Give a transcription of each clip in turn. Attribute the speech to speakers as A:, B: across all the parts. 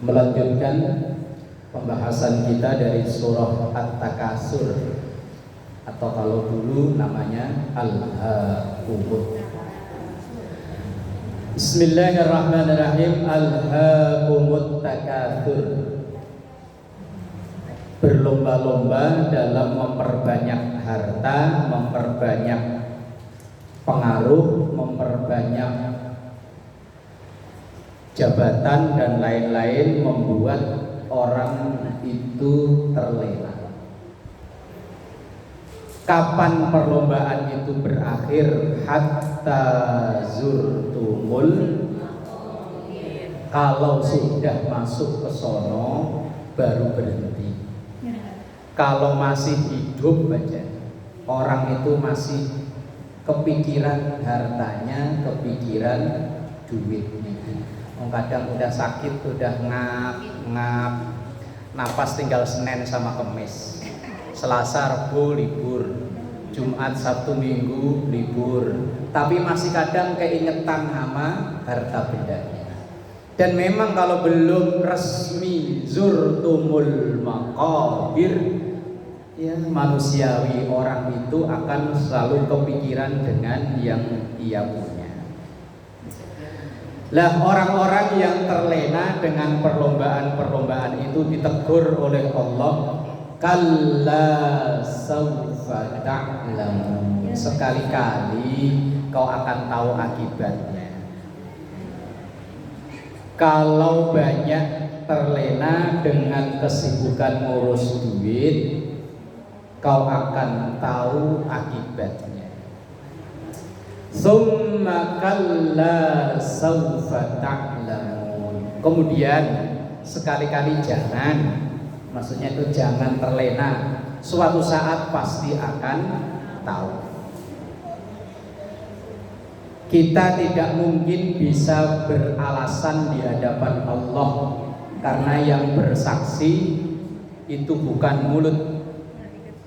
A: melanjutkan pembahasan kita dari surah At-Takasur, atau kalau dulu namanya Al-Haakumut. Bismillahirrahmanirrahim. Al-Haakumut Takatsur, berlomba-lomba dalam memperbanyak harta, memperbanyak pengaruh, memperbanyak jabatan dan lain-lain, membuat orang itu terlena. Kapan perlombaan itu berakhir? Hatta zurtumul, kalau sudah masuk ke sono baru berhenti. Kalau masih hidup aja orang itu masih kepikiran hartanya, kepikiran duitnya. Kadang udah sakit, udah ngap, napas tinggal Senin sama Kamis, Selasa, Rabu libur, Jumat, Sabtu, Minggu libur, tapi masih kadang keingetan sama harta bendanya. Dan memang kalau belum resmi zurtumul maqabir, ya manusiawi, orang itu akan selalu kepikiran dengan yang ia punya. Lah orang-orang yang terlena dengan perlombaan-perlombaan itu ditegur oleh Allah, kalla saufa ta'lamun, sekali-kali kau akan tahu akibatnya. Kalau banyak terlena dengan kesibukan ngurus duit, kau akan tahu akibatnya. Summa kalla saufa ta'lamun. Kemudian sekali-kali jangan, maksudnya itu jangan terlena, suatu saat pasti akan tahu. Kita tidak mungkin bisa beralasan di hadapan Allah, karena yang bersaksi itu bukan mulut.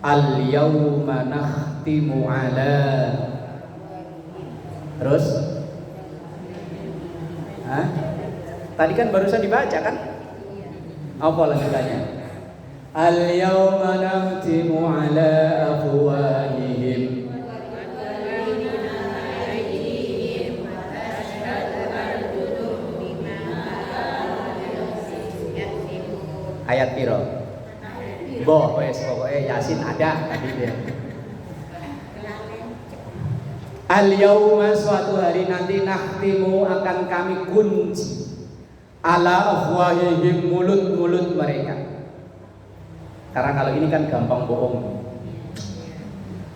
A: Al-yawma nakhtimu ala, terus tadi kan barusan dibaca kan? Apa lanjutannya? Al-yawma nakhtimu ala afwahihim ayat piro? Boh, wes pokoknya Yasin ada tadi dia. Al-yauma, suatu hari nanti, nakhtimu, akan kami kunci, ala afwahihim, mulut-mulut mereka. Karena kalau ini kan gampang bohong,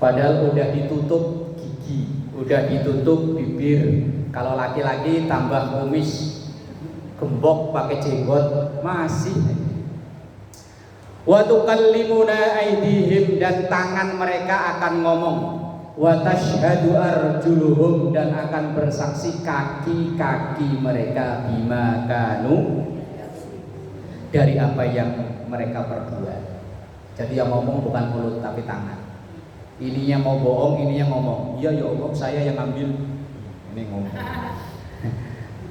A: padahal udah ditutup gigi, udah ditutup bibir. Kalau laki-laki tambah kumis, gembok pakai jenggot, masih. Wa tukallimuna aydihim, dan tangan mereka akan ngomong. Wa tashhadu arjuluhum, dan akan bersaksi kaki-kaki mereka, bima kanu, dari apa yang mereka perbuat. Jadi yang ngomong bukan mulut tapi tangan. Ininya mau bohong, ininya ngomong, iya ya Allah saya yang ambil. Ini ngomong.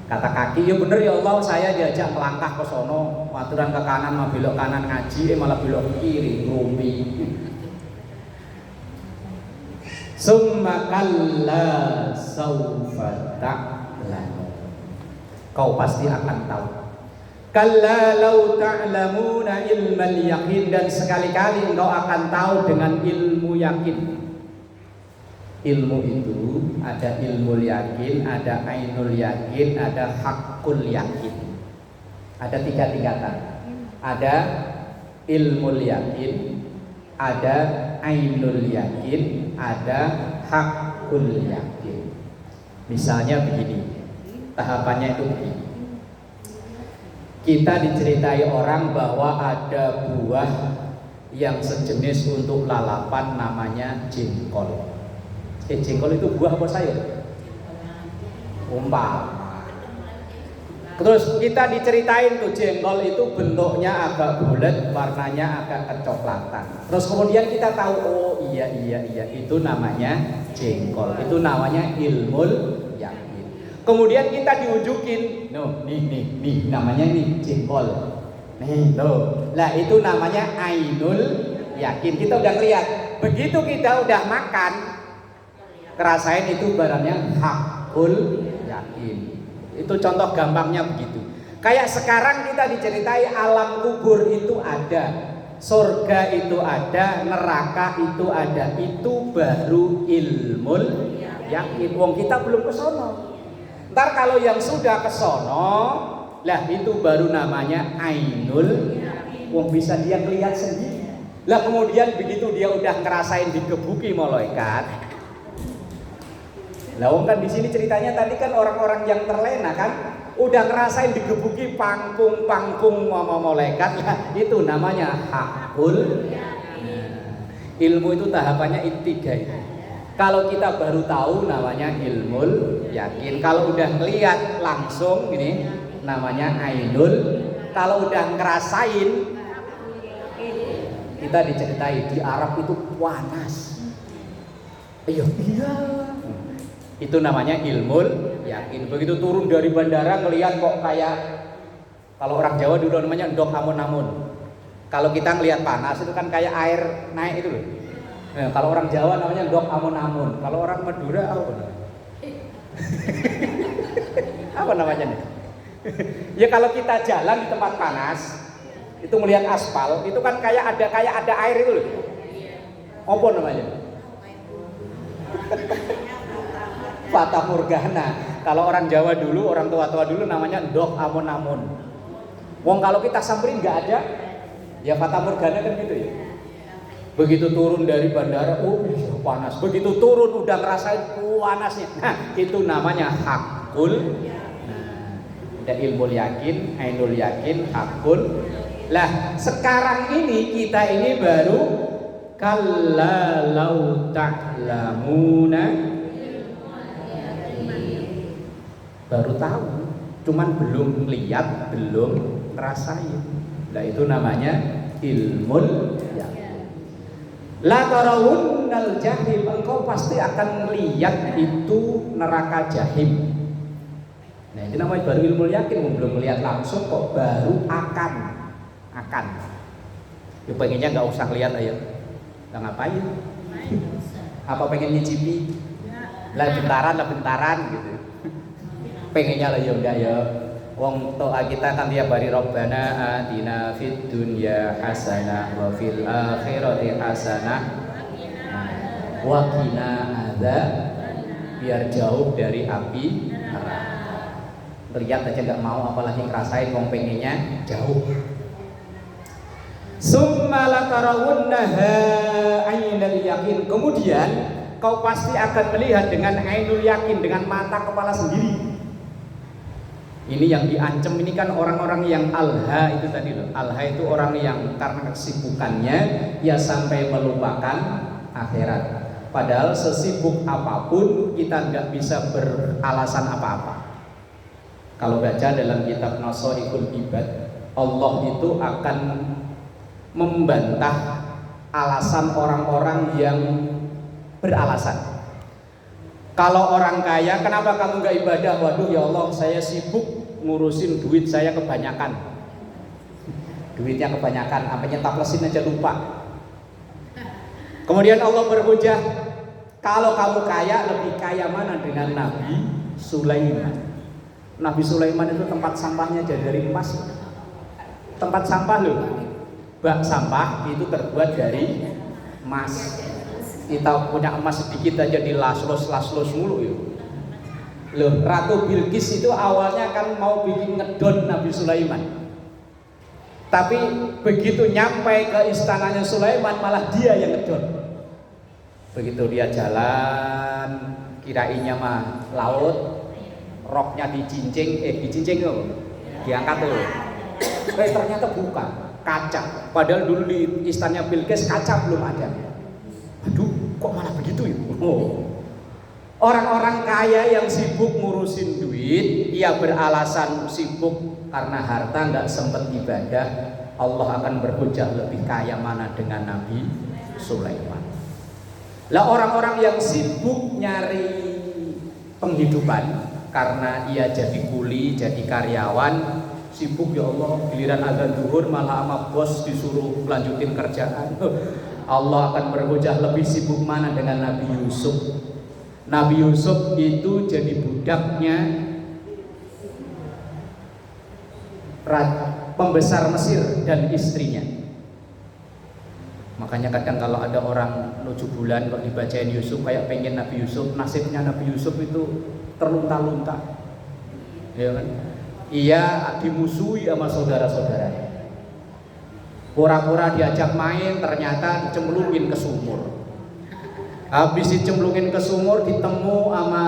A: Kata kaki, ya bener ya Allah saya diajak melangkah ke sono, aturan ke kanan mau belok kanan ngaji, malah belok ke kiri, ngumpi. Summa kalla saufa ta'lamun, kau pasti akan tahu. Kalla lau ta'lamuna ilmal yakin, dan sekali-kali engkau akan tahu dengan ilmu yakin. Ilmu itu ada ilmu yakin, ada ainul yakin, ada hakul yakin. Ada 3 tingkatan. Ada ilmu yakin, ada ainul yakin, ada hakul yakin. Misalnya begini, tahapannya itu begini. Kita diceritai orang bahwa ada buah yang sejenis untuk lalapan, namanya jengkol. Jengkol itu buah apa sayur? Umpama. Terus kita diceritain tuh jengkol itu bentuknya agak bulat, warnanya agak kecoklatan. Terus kemudian kita tahu, oh iya itu namanya jengkol. Itu namanya ilmul yakin. Kemudian kita diunjukin, no, nih, namanya nih jengkol. Nih, tuh. Lah itu namanya ainul yakin. Kita udah lihat. Begitu kita udah makan, ngerasain itu barangnya hakul yakin. Itu contoh gampangnya begitu. Kayak sekarang kita diceritai alam kubur itu ada, surga itu ada, neraka itu ada. Itu baru ilmul yakin. Wong kita belum ke sono. Ntar kalau yang sudah ke sono, lah itu baru namanya ainul. Wong bisa dia ngelihat sendiri. Lah kemudian begitu dia udah ngerasain digebuki malaikat. Lah wong kan di sini ceritanya tadi kan orang-orang yang terlena kan, udah ngerasain digebuki pangkung malaikat. Lah itu namanya hakul. Ilmu itu tahapannya tiga itu. Kalau kita baru tahu namanya ilmul yakin. Kalau udah ngeliat langsung ini namanya ainul. Kalau udah ngerasain, kita diceritai di Arab itu panas. Iya. Itu namanya ilmul yakin. Begitu turun dari bandara ngeliat kok kayak, kalau orang Jawa dulu namanya ndok amun-amun. Kalau kita ngeliat panas itu kan kayak air naik itu loh. Nah, kalau orang Jawa namanya ndok amun-amun. Kalau orang Madura apa namanya? Apa namanya nih? Ya kalau kita jalan di tempat panas, itu melihat aspal, itu kan kayak ada air itu loh. Apa namanya? Fata Morgana. Kalau orang Jawa dulu, orang tua-tua dulu namanya ndok amun-amun. Wong kalau kita samperin nggak ada, ya Fata Morgana kan gitu ya. Begitu turun dari bandara, oh panas. Begitu turun udah ngerasain panasnya. Nah, itu namanya hakul. Ada ilmu yakin, ainul yakin, hakul. Lah, sekarang ini kita ini baru kalla lau ta'lamuna, baru tahu, cuman belum lihat, belum ngerasain. Nah, itu namanya ilmul yakin. La tarawunnal jahim, engkau pasti akan lihat itu neraka jahim. Nah, itu namanya baru ilmu yakin, belum melihat langsung kok, baru akan. Ya pengennya nggak usah lihat aja. Lah ngapain? Apa pengen nyicipi? Lah bentaran gitu. Pengennya lah ya udah ya. Wong doa kita kan tiap hari Rabbana atina fid dunya hasanah wa fil akhirati hasanah wa qina adzab, biar jauh dari api neraka. Lihat aja nggak mau, apalagi ngerasain, wong pengennya jauh. Summa latarawunnaha ainul yakin. Kemudian kau pasti akan melihat dengan ainul yakin, dengan mata kepala sendiri. Ini yang diancam ini kan orang-orang yang alha itu tadi loh. Alha itu orang yang karena kesibukannya ya sampai melupakan akhirat. Padahal sesibuk apapun kita nggak bisa beralasan apa-apa. Kalau baca dalam kitab Nasaihul Ibad, Allah itu akan membantah alasan orang-orang yang beralasan. Kalau orang kaya, kenapa kamu nggak ibadah? Waduh ya Allah, saya sibuk ngurusin duit saya kebanyakan. Duitnya kebanyakan, sampai nyetaplesin aja lupa. Kemudian Allah berhujah, kalau kamu kaya, lebih kaya mana dengan Nabi Sulaiman? Nabi Sulaiman itu tempat sampahnya aja dari emas. Tempat sampah loh. Bak sampah itu terbuat dari emas. Kita punya emas sedikit aja dilaslos mulu yuk. Loh, Ratu Bilqis itu awalnya kan mau bikin ngedon Nabi Sulaiman. Tapi begitu nyampe ke istananya Sulaiman, malah dia yang ngedon. Begitu dia jalan, kirainnya mah laut, roknya dicincing loh, diangkat loh. Ternyata bukan, kaca. Padahal dulu di istananya Bilqis kaca belum ada. Aduh, kok malah begitu ya? Oh. Orang-orang kaya yang sibuk ngurusin duit, ia beralasan sibuk karena harta, nggak sempat ibadah. Allah akan berhujah, lebih kaya mana dengan Nabi Sulaiman. Lah orang-orang yang sibuk nyari penghidupan, karena ia jadi kuli, jadi karyawan, sibuk ya Allah, giliran azan zuhur malah sama bos disuruh lanjutin kerjaan. Allah akan berhujah, lebih sibuk mana dengan Nabi Yusuf. Nabi Yusuf itu jadi budaknya pembesar Mesir dan istrinya. Makanya kadang kalau ada orang 7 bulan kok dibacain Yusuf kayak pengen Nabi Yusuf, nasibnya Nabi Yusuf itu terlunta-lunta. Ya kan? Ia dimusuhi sama saudara-saudaranya. Pura-pura diajak main, ternyata dicemplungin ke sumur. Habis dicemplungin ke sumur, ditemu sama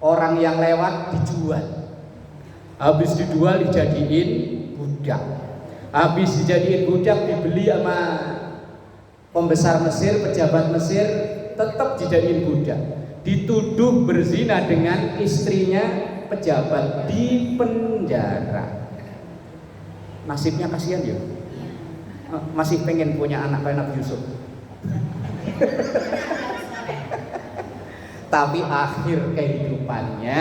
A: orang yang lewat, dijual. Habis dijual dijadiin budak. Habis dijadiin budak dibeli sama pembesar Mesir, pejabat Mesir, tetap dijadiin budak. Dituduh berzina dengan istrinya pejabat, di penjara. Nasibnya kasihan ya. Masih pengen punya anak kayak Nabi Yusuf. Tapi akhir kehidupannya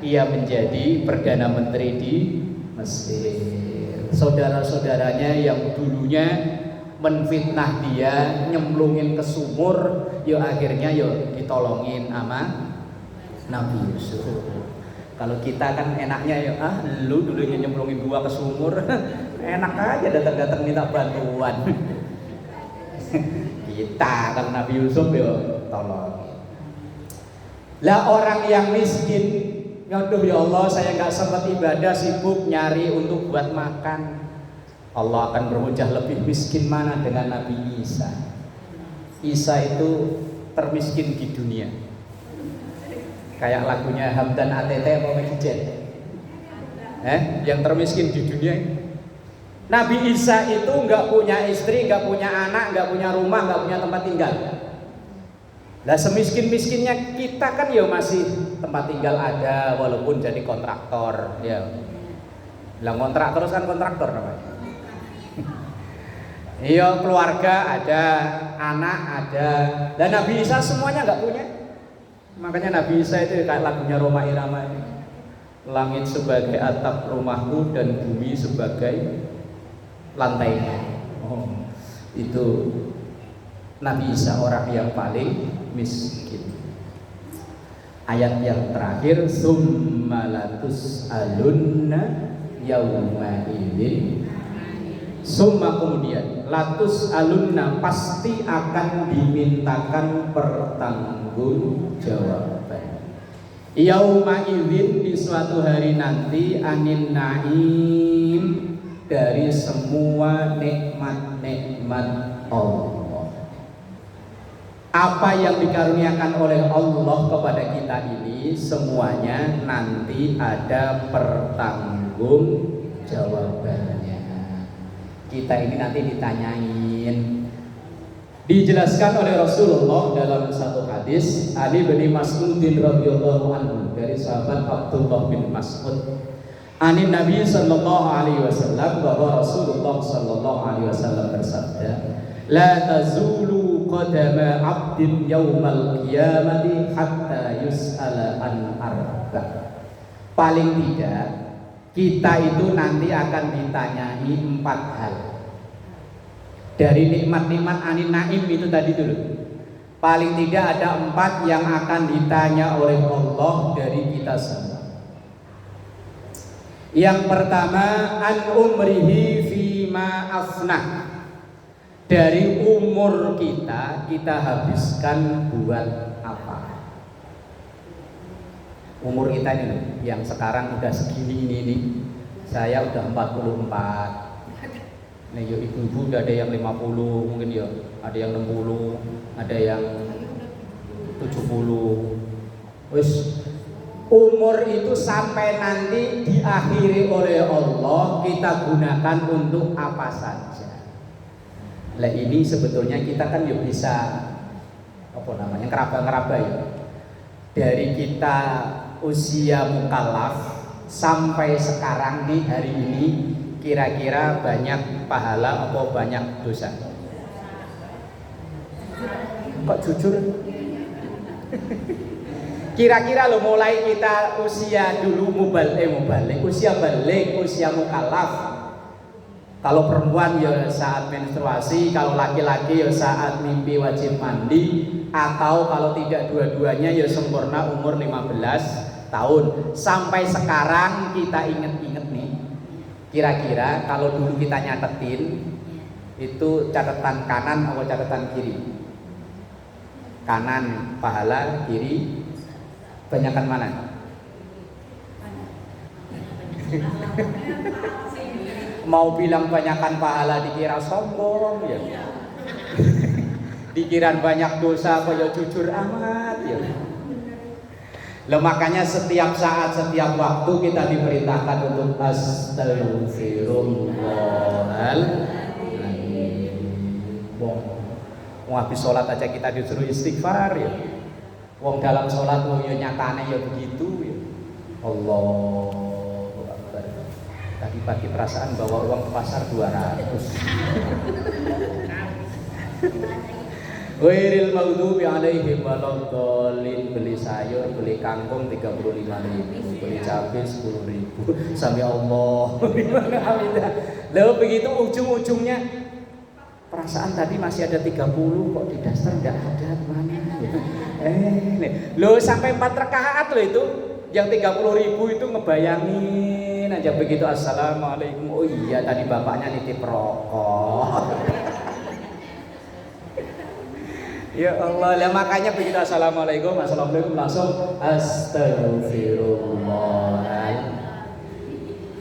A: ia menjadi perdana menteri di Mesir. Saudara-saudaranya yang dulunya menfitnah dia, nyemplungin ke sumur, yo akhirnya yo ditolongin sama Nabi Yusuf. Kalau kita kan enaknya ya, lu dulunya nyemplungin gua ke sumur, enak aja datang-datang minta bantuan. Kita kalau Nabi Yusuf ya tolong. Lah orang yang miskin, aduh ya Allah saya nggak sempat ibadah, sibuk nyari untuk buat makan. Allah akan berhujah, lebih miskin mana dengan Nabi Isa. Isa itu termiskin di dunia. Kayak lagunya Hamdan ATT apa Megijen? Yang termiskin di dunia. Nabi Isa itu nggak punya istri, nggak punya anak, nggak punya rumah, nggak punya tempat tinggal. Lah semiskin-miskinnya kita kan ya masih tempat tinggal ada, walaupun jadi kontraktor. Ya. Lah kontrak terus kan kontraktor namanya. Iya, keluarga ada, anak ada. Dan Nabi Isa semuanya nggak punya. Makanya Nabi Isa itu kayak lagunya Roma Irama ini. Langit sebagai atap rumahku dan bumi sebagai lantainya. Oh, itu Nabi Isa orang yang paling miskin. Ayat yang terakhir, summa latus alunna yauma idzin. Summa kemudian latus alunna pasti akan dimintakan pertanggungjawaban. Yauma idzin di suatu hari nanti anin naim dari semua nikmat-nikmat Allah. Apa yang dikaruniakan oleh Allah kepada kita ini semuanya nanti ada pertanggungjawabannya. Kita ini nanti ditanyain. Dijelaskan oleh Rasulullah dalam satu hadis, Ali bin Mas'ud radhiyallahu anhu, dari sahabat Abdullah bin Mas'ud, ani Nabi sallallahu alaihi wasallam, bahwa Rasulullah sallallahu alaihi wasallam bersabda, la tazulu qadama 'abdin yaumal qiyamati hatta yus'ala an arba. Paling tidak kita itu nanti akan ditanyai 4 hal. Dari nikmat-nikmat anin naim itu tadi dulu. Paling tidak ada 4 yang akan ditanya oleh Allah dari kita semua. Yang pertama, an umrihi fima afnah. Dari umur kita habiskan buat apa? Umur kita ini loh, yang sekarang udah segini ini. Saya udah 44. Nih yo ibu-ibu udah ada yang 50, mungkin ya ada yang 60, ada yang 70. Wis umur itu sampai nanti diakhiri oleh Allah, kita gunakan untuk apa saja. Lah ini sebetulnya kita kan ya bisa apa namanya ngeraba-ngeraba ya. Dari kita usia mukallaf sampai sekarang di hari ini, kira-kira banyak pahala atau banyak dosa? Kok jujur? Kira-kira lo mulai kita usia dulu mubalik, usia balik, usia mukallaf. Kalau perempuan ya saat menstruasi, kalau laki-laki ya saat mimpi wajib mandi, atau kalau tidak dua-duanya ya sempurna umur 15 tahun. Sampai sekarang kita inget-inget nih, kira-kira kalau dulu kita nyatetin itu catatan kanan atau catatan kiri? Kanan pahala, kiri banyakan mana? Mau bilang banyakan pahala dikira sombong ya. Dikira banyak dosa kaya jujur amat ya. Loh, makanya setiap saat, setiap waktu kita diperintahkan untuk astagfirullahaladzim. Wong habis sholat aja kita disuruh istighfar ya. Wong dalam sholat mau ya nyatane ya begitu ya. Allahu Akbar. Tadi pagi perasaan bawa uang ke pasar 200. Wairil maghdubi alaihim waladdallin. Beli sayur, beli kangkung 35.000, beli cabai 10.000. Sami Allah. Lalu begitu ujung-ujungnya perasaan tadi masih ada 30 kok di daster enggak ada mana. Loh sampai 4 rakaat loh itu. Yang 30.000 itu ngebayangin aja begitu assalamualaikum. Oh iya tadi bapaknya nitip rokok. Ya Allah, ya makanya begitu assalamualaikum langsung astagfirullah.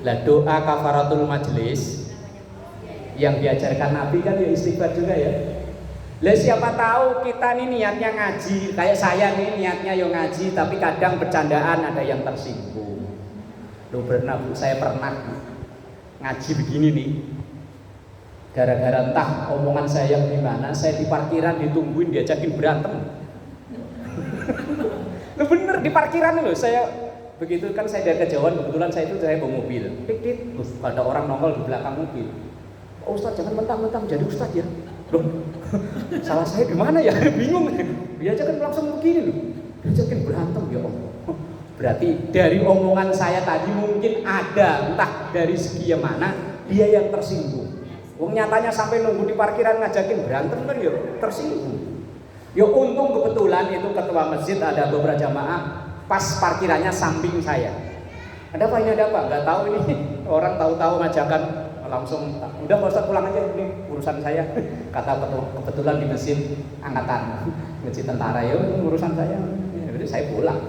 A: Lah doa kafaratul majlis yang diajarkan Nabi kan ya istighfar juga ya. Lah siapa tahu kita nih niatnya ngaji, kayak saya nih niatnya yo ngaji tapi kadang bercandaan ada yang tersinggung. Loh saya pernah ngaji begini nih. Gara-gara entah omongan saya yang gimana, saya di parkiran ditungguin diajakin berantem. Loh bener di parkiran loh, saya begitu kan saya dari kejauhan, kebetulan saya bawa mobil. Tik-tik, ada orang nongol di belakang mobil. Oh Ustaz jangan mentang-mentang jadi Ustaz ya. Loh, salah saya di mana ya? Bingung. Diajakin langsung begini loh. Diajakin berantem ya Allah. Berarti dari omongan saya tadi mungkin ada entah dari segi yang mana dia yang tersinggung. Wong nyatanya sampai nunggu di parkiran ngajakin berantem kan ya tersinggung. Ya untung kebetulan itu ketua masjid ada beberapa jamaah pas parkirannya samping saya. Ada apa ini ada apa? Nggak tahu ini orang tahu-tahu ngajakan langsung udah Pak Ustaz pulang aja ini urusan saya. Kata kebetulan di masjid angkatan masjid tentara ya urusan saya. Jadi saya pulang.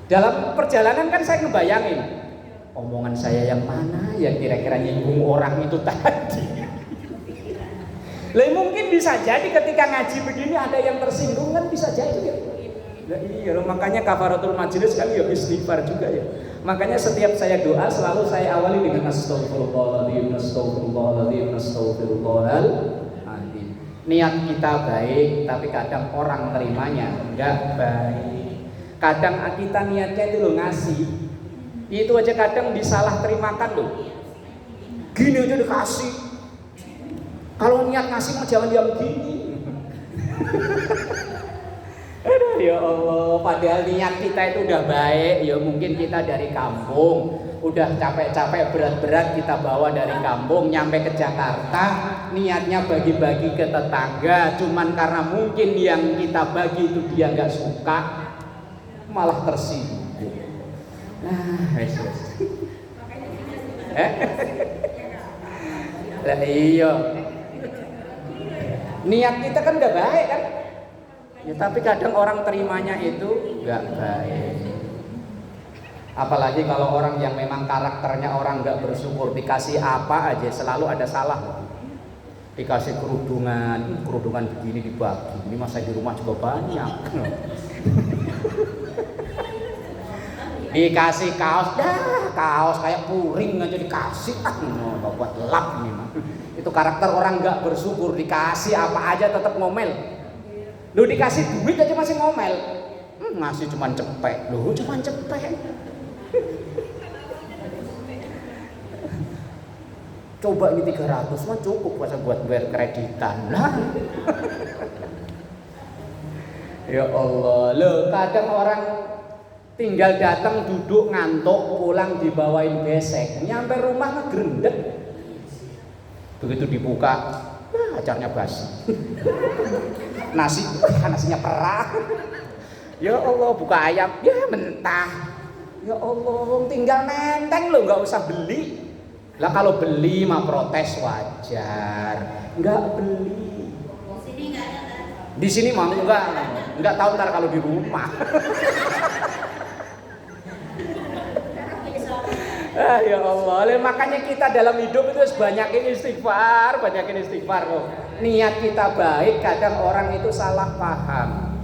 A: Dalam perjalanan kan saya ngebayangin omongan saya yang mana yang kira-kira nyinggung orang itu tadi. Lah mungkin bisa jadi ketika ngaji begini ada yang tersinggung kan bisa jadi ya. Lah iya loh, makanya kafaratul majlis kan ya istighfar juga ya. Makanya setiap saya doa selalu saya awali dengan astagfirullahaladzim, astagfirullahaladzim, astagfirullahaladzim. Niat kita baik tapi kadang orang terimanya enggak baik. Kadang kita niatnya itu loh ngasih, itu aja kadang disalah terimakan loh. Gini aja dikasih. Kalau niat ngasih mah jangan yang gini. Aduh ya Allah, padahal niat kita itu udah baik. Ya mungkin kita dari kampung, udah capek-capek berat-berat kita bawa dari kampung nyampe ke Jakarta, niatnya bagi-bagi ke tetangga, cuman karena mungkin yang kita bagi itu dia nggak suka, malah tersinggung. Lah iya. Niat kita kan udah baik kan? Ya tapi kadang orang terimanya itu nggak baik. Apalagi kalau orang yang memang karakternya orang nggak bersyukur, dikasih apa aja selalu ada salah. Dikasih kerudungan begini dibagi. Ini masa di rumah juga banyak. Dikasih kaos, kaos kayak puring aja dikasih, buat lap ini mah. Itu karakter orang nggak bersyukur, dikasih apa aja tetap ngomel. Lu dikasih duit aja masih ngomel. Ngasih cuman cepet, lu cuman cepet. Coba ini 300 mah cukup buat bayar kreditan lah. Ya Allah, lo kadang orang tinggal datang duduk ngantuk, pulang dibawain besek, nyampe rumah ngegrendek. Begitu dibuka, acarnya basi. Nasinya perah. Ya Allah, buka ayam, ya mentah. Ya Allah, tinggal nenteng loh, nggak usah beli. Lah kalau beli mah protes wajar, nggak beli. Di sini mah nggak tahu ntar kalau di rumah. Ya Allah, makanya kita dalam hidup itu harus banyakin istighfar loh. Niat kita baik, kadang orang itu salah paham.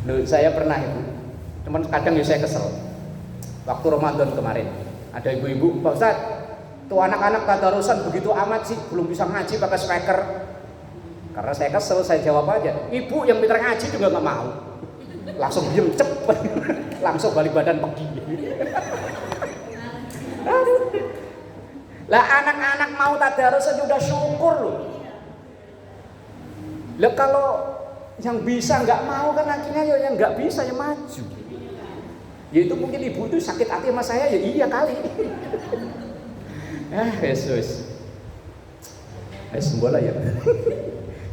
A: Loh, saya pernah itu, cuman kadang ya saya kesel. Waktu Ramadan kemarin, ada ibu-ibu, Pak Ustadz, tuh anak-anak tadarusan begitu amat sih, belum bisa ngaji pakai speaker. Karena saya kesel, saya jawab aja, ibu yang pintar ngaji juga nggak mau. Langsung diem cepet, langsung balik badan pergi. Lah anak-anak mau tadarusan sudah syukur loh. Lah kalau yang bisa nggak mau kan akhirnya ya yang nggak bisa ya maju. Ya itu mungkin ibu itu sakit hati sama saya ya iya kali. Yesus. Bola ya.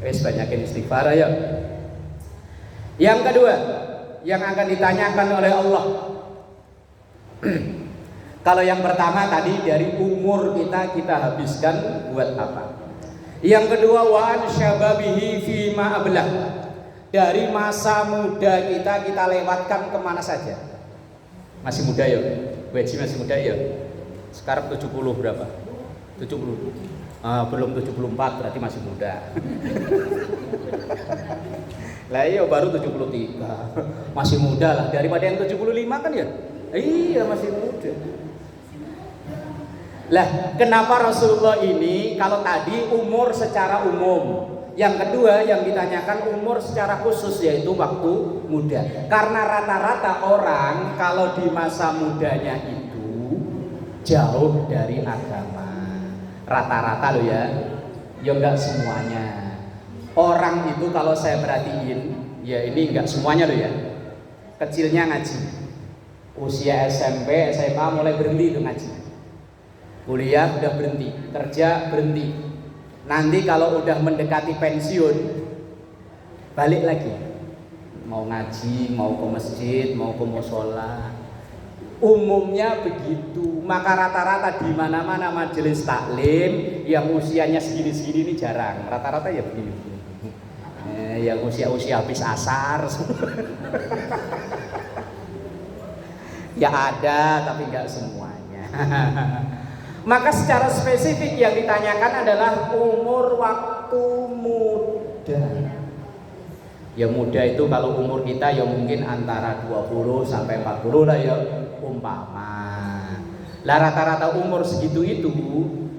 A: Banyakin istighfar ya. Yang kedua, yang akan ditanyakan oleh Allah. Kalau yang pertama tadi dari umur kita habiskan buat apa? Yang kedua wa an syababihi fi ma ablah. Dari masa muda kita lewatkan kemana saja. Masih muda ya? Weji masih muda ya? Sekarang 70 berapa? 70. Belum 74 berarti masih muda. Lah iya baru 73. Masih muda lah daripada yang 75 kan ya? Iya masih muda. Lah kenapa Rasulullah ini kalau tadi umur secara umum, yang kedua yang ditanyakan umur secara khusus yaitu waktu muda. Karena rata-rata orang kalau di masa mudanya itu jauh dari agama. Rata-rata loh ya enggak semuanya. Orang itu kalau saya perhatiin, ya ini enggak semuanya loh ya. Kecilnya ngaji, usia SMP, SMA mulai berhenti itu ngaji. Kuliah udah berhenti, kerja berhenti. Nanti kalau udah mendekati pensiun, balik lagi. Mau ngaji, mau ke masjid, mau ke mushola. Umumnya begitu. Maka rata-rata di mana-mana majelis taklim yang usianya segini-segini ini jarang. Rata-rata ya begini. Yang usia-usia habis asar. Ya ada, tapi nggak semuanya. Maka secara spesifik yang ditanyakan adalah umur waktu muda. Ya muda itu kalau umur kita ya mungkin antara 20 sampai 40 lah ya umpama. Lah rata-rata umur segitu itu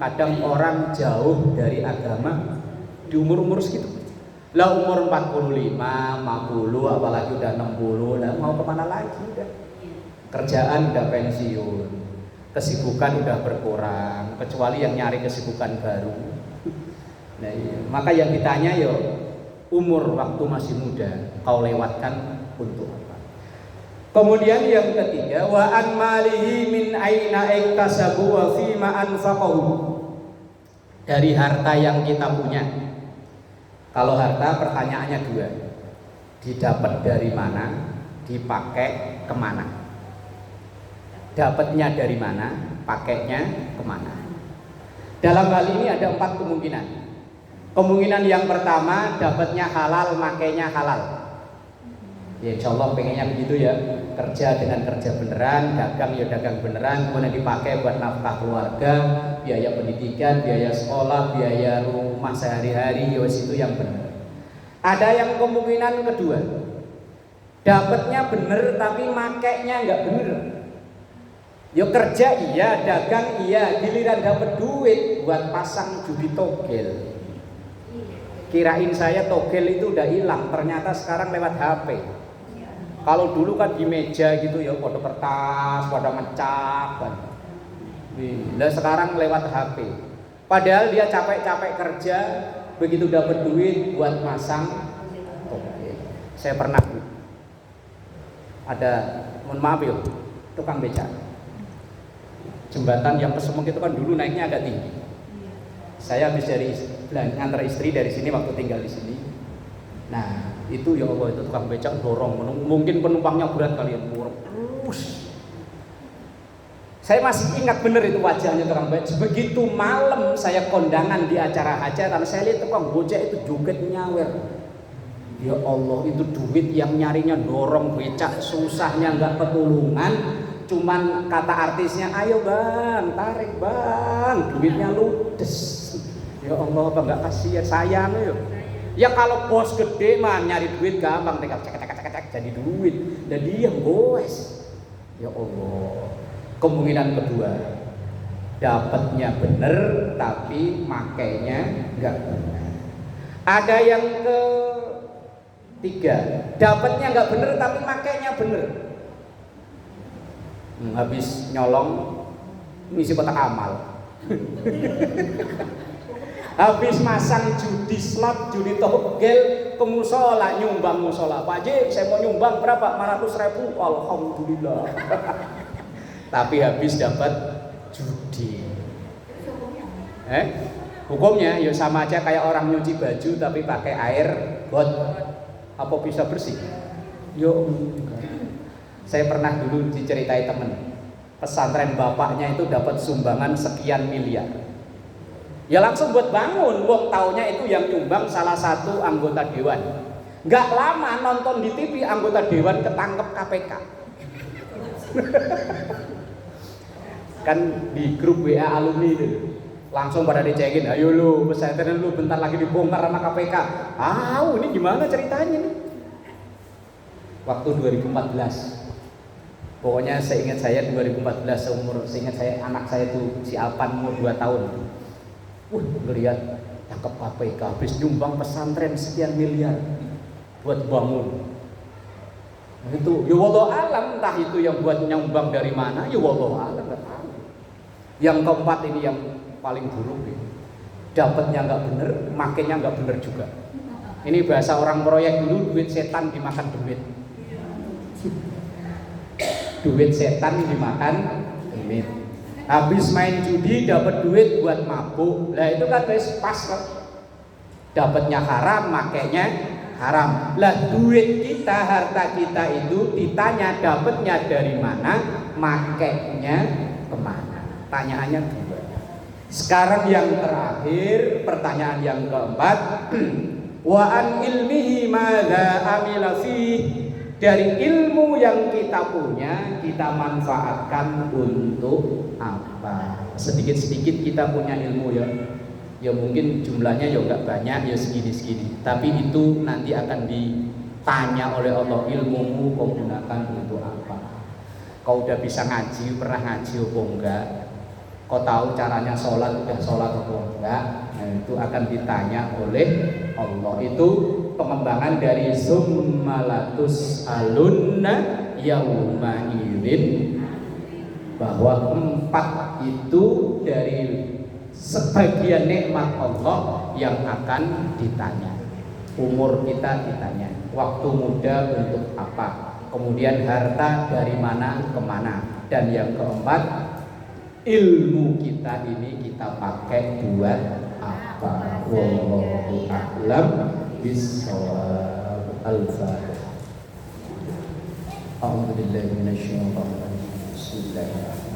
A: kadang orang jauh dari agama di umur-umur segitu. Lah umur 45, 50 apalagi udah 60 lah mau kemana lagi udah. Kerjaan udah pensiun. Kesibukan udah berkurang, kecuali yang nyari kesibukan baru. Nah, iya. Maka yang ditanya yo umur waktu masih muda kau lewatkan untuk apa? Kemudian yang ketiga wa an malihi min aina iktasabu wa fi ma anfaqahu. Dari harta yang kita punya. Kalau harta pertanyaannya dua. Didapat dari mana? Dipakai kemana? Dapatnya dari mana, pakainya kemana. Dalam hal ini ada 4 kemungkinan. Kemungkinan yang pertama, dapatnya halal, makainya halal. Ya insya Allah pengennya begitu ya. Kerja dengan kerja beneran, dagang ya dagang beneran, kemudian dipakai buat nafkah keluarga, biaya pendidikan, biaya sekolah, biaya rumah sehari-hari, ya itu yang benar. Ada yang kemungkinan kedua, dapatnya bener tapi makainya nggak bener. Yo kerja iya, dagang iya, giliran dapat duit buat pasang judi togel. Kirain saya togel itu udah hilang, ternyata sekarang lewat HP. Kalau dulu kan di meja gitu ya, pada kertas, pada mencak kan. Nah sekarang lewat HP. Padahal dia capek-capek kerja, begitu dapat duit buat masang togel. Saya pernah ada, mohon maaf ya, tukang becak. Jembatan yang ke Semeng itu kan dulu naiknya agak tinggi. Saya habis dari ngantar istri dari sini waktu tinggal di sini. Nah, itu ya Allah, itu tukang becak dorong, mungkin penumpangnya berat kalian, saya masih ingat bener itu wajahnya tukang becak. Begitu malam saya kondangan di acara hajatan, saya lihat tukang becak itu joget nyawer. Ya Allah, itu duit yang nyarinya dorong becak, susahnya nggak ketulungan. Cuman kata artisnya, ayo bang, tarik bang, duitnya ludes. Ya Allah, apa nggak kasihan, sayang ya. Ya kalau bos gede mah nyari duit gampang, tinggal cek jadi duit. Dan dia goes. Ya Allah. Kemungkinan kedua, dapatnya bener tapi makainya nggak benar. Ada yang ketiga, dapatnya nggak bener tapi makainya bener. Habis nyolong ngisi kotak amal. Habis masang judi slot, judi togel ke musola, nyumbang musola. Pak Haji, saya mau nyumbang berapa? 500.000. Alhamdulillah. Tapi habis dapat judi. Hukumnya ya sama aja kayak orang nyuci baju tapi pakai air got. Apa bisa bersih? Yo enggak. Saya pernah dulu diceritai temen, pesantren bapaknya itu dapat sumbangan sekian miliar. Ya langsung buat bangun, wong taunya itu yang nyumbang salah satu anggota dewan. Nggak lama nonton di TV anggota dewan ketangkep KPK. Kan di grup WA alumni itu langsung pada dicekin, ayo lu pesantren lu bentar lagi dibongkar sama KPK. Ini gimana ceritanya nih? Waktu 2014. Pokoknya seingat saya 2014 seingat saya anak saya tuh si Alpan umur 2 tahun. Ngelihat tangkap KPK habis nyumbang pesantren sekian miliar buat bangun. Nah, itu ya wallahu alam, entah itu yang buat nyumbang dari mana, ya wallahu alam enggak tahu. Yang keempat ini yang paling buruk nih. Dapatnya nggak bener, makainya nggak bener juga. Ini bahasa orang proyek dulu, duit setan dimakan duit. Duit setan dimakan duit. Habis main judi dapat duit buat mabuk. Lah itu kan pas kan. Dapatnya haram, makainya haram. Lah duit kita, harta kita itu ditanya dapatnya dari mana, makainya kemana. Tanyaannya dua. Sekarang yang terakhir, pertanyaan yang keempat, wa an ilmihi madza amila fi. Dari ilmu yang kita punya, kita manfaatkan untuk apa? Sedikit-sedikit kita punya ilmu ya. Ya mungkin jumlahnya ya enggak banyak, ya segini-segini. Tapi itu nanti akan ditanya oleh Allah, ilmumu kau gunakan untuk apa? Kau udah bisa ngaji, pernah ngaji apa enggak? Kau tahu caranya sholat, udah sholat apa enggak? Nah, itu akan ditanya oleh Allah. Itu pengembangan dari summalatus alunna yauma idzin, bahwa 4 itu dari sebagian nikmat Allah yang akan ditanya. Umur kita ditanya, waktu muda untuk apa, kemudian harta dari mana kemana, dan yang keempat, ilmu kita ini kita pakai buat apa. Wallahu a'lam bis-shawab. Al-Fatihah. A'udzu billahi minasyaitonir rajim. Bismillahirrahmanirrahim.